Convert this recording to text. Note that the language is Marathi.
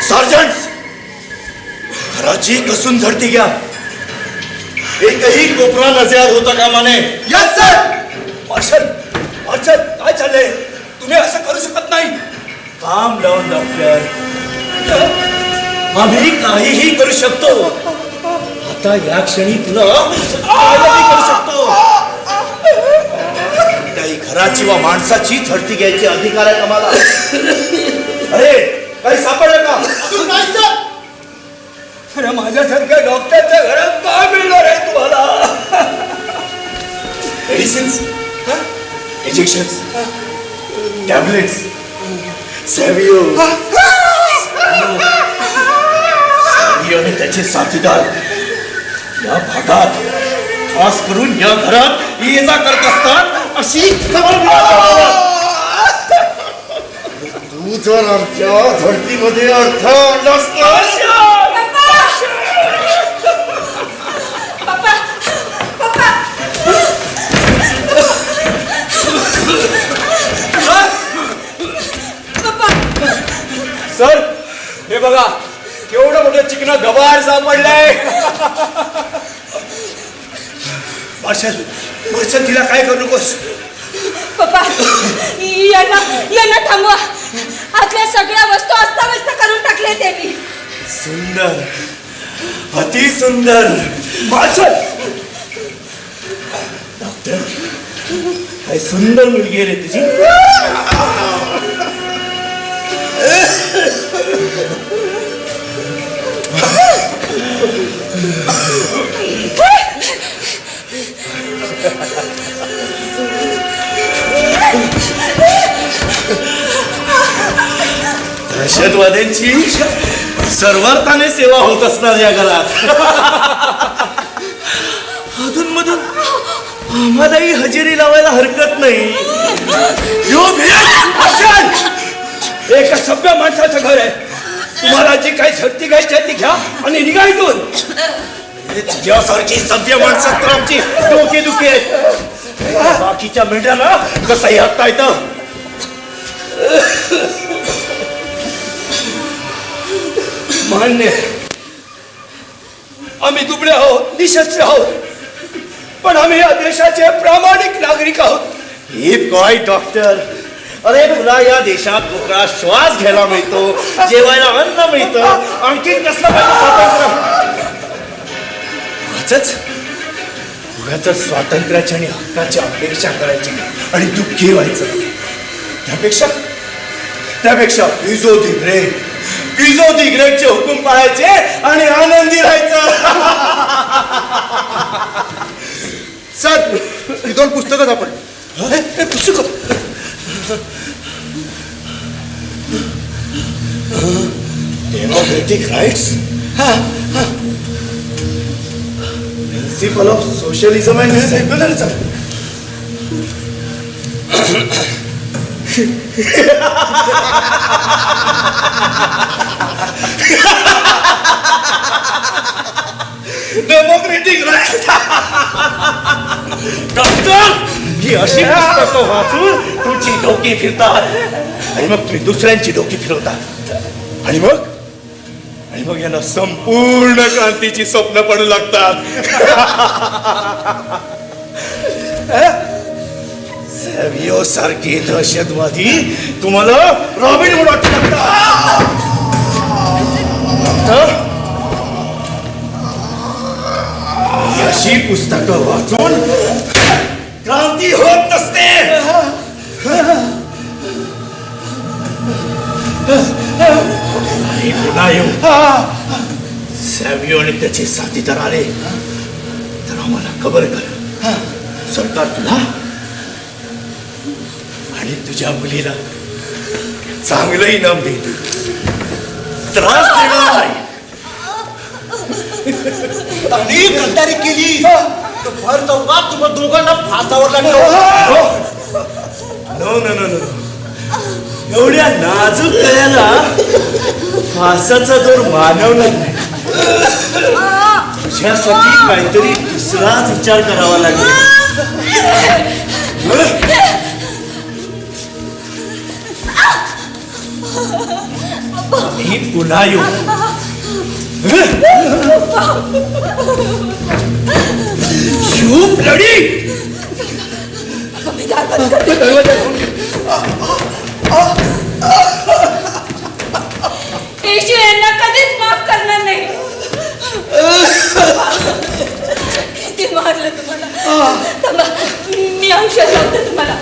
सार्जंट्स, घराची कसून झडती घ्या. एकही कोपरा नजर होता कामा नये. Yes sir. मार्शल, मार्शल, काय चाललंय? तुम्ही असं करू शकत नाही. काम डाऊन डॉक्टर, आम्ही काहीही करू शकतो. आता या क्षणी तुला काहीही करू शकतो. काही घराची वा माणसाची झडती घ्यायची अधिकार आहे आम्हाला. अरे काही सापडलं का? अजून नाही सर. अरे माझ्यासारख्या डॉक्टरच्या घरात काय मिळणार आहे तुम्हाला? मेडिसिन्स, इंजेक्शन्स, टॅबलेट्स, सॅव्हिओ आणि त्याचे साथीदार या भागात, खास करून या घरात ये जा करत असतात अशी तू जर आमच्या धडतीमध्ये अर्थ आणलास सर, हे बघा केवढं मोठं चिकन गबार सापडलंय. मार्शल, मार्शल, तिला काय करू नकोस. पप्पा, यांना थांबवा. आतल्या सगळ्या वस्तू अस्ताव्यस्त करून टाकले त्यांनी. सुंदर, अति सुंदर. मार्शल, डॉक्टर, काय सुंदर मुलगी आहे रे तुझी. दहशतवाद्यांची सर्वार्थाने सेवा होत असणार या घरात. अधूनमधून आम्हालाही हजेरी लावायला हरकत नाही. एका सभ्य माणसाचं घर आहे. तुम्हाला जी काही शक्ती घ्यायची आहे ती घ्या आणि निघा इथून. तुझ्यासारखी सभ्य माणसं तर आमची डोके दुखी आहेत. बाकीच्या मेंढ्याला कसंही हत्ता येतं. मान्य, आम्ही दुबळे आहोत, निशस्त्र आहोत, पण आम्ही या देशाचे प्रामाणिक नागरिक आहोत. हे काय डॉक्टर, अरे तुला या देशात मोकळा श्वास घ्यायला मिळतो, जेवायला अन्न मिळतं, आणखी कसलं पाहिजे स्वातंत्र्य. उगाच स्वातंत्र्याची आणि हक्काची अपेक्षा करायची आणि दुःखी व्हायचं. त्यापेक्षा इजो दिग्रेचे हुकूम पाळायचे आणि आनंदी राहायचं. सर, ही 2 पुस्तकं आपण. पुस्तक democratic rights, principle of socialism and secularism. Democratic rights. Doctor, ही अशी पुस्तकं वाचून तुमची डोकी फिरतात आणि मग तुम्ही दुसऱ्यांची डोकी फिरवतात आणि मग यांना संपूर्ण क्रांतीची स्वप्न पडू लागतात. सॅव्हिओ सारखे दहशतवादी तुम्हाला रॉबिन हुड वाटू लागतात. अशी पुस्तकं वाचून क्रांती होत नसते. पुन्हा येऊ सॅव्हिओ आणि त्याचे साथीदार आले तर आम्हाला खबर कर. सरकार तुला आणि तुझ्या मुलीला चांगलं इनाम देईल, त्रास देणार नाही. आणि गद्दारी केली तर भर चौकात तुम्हा दोघांना फासावर लागलं. नो नो नो नो, एवढ्या नाजूक कळ्याला फासाचा जोर मानवला नाही. तुझ्यासाठी काहीतरी दुसराच विचार करावा लागेल. पुन्हा येऊ. You bloody! मी दार बंद करते. येशू यांना कधीच माफ करणार नाही. किती मारलं तुम्हाला. थांबा, मी औषध लावते तुम्हाला.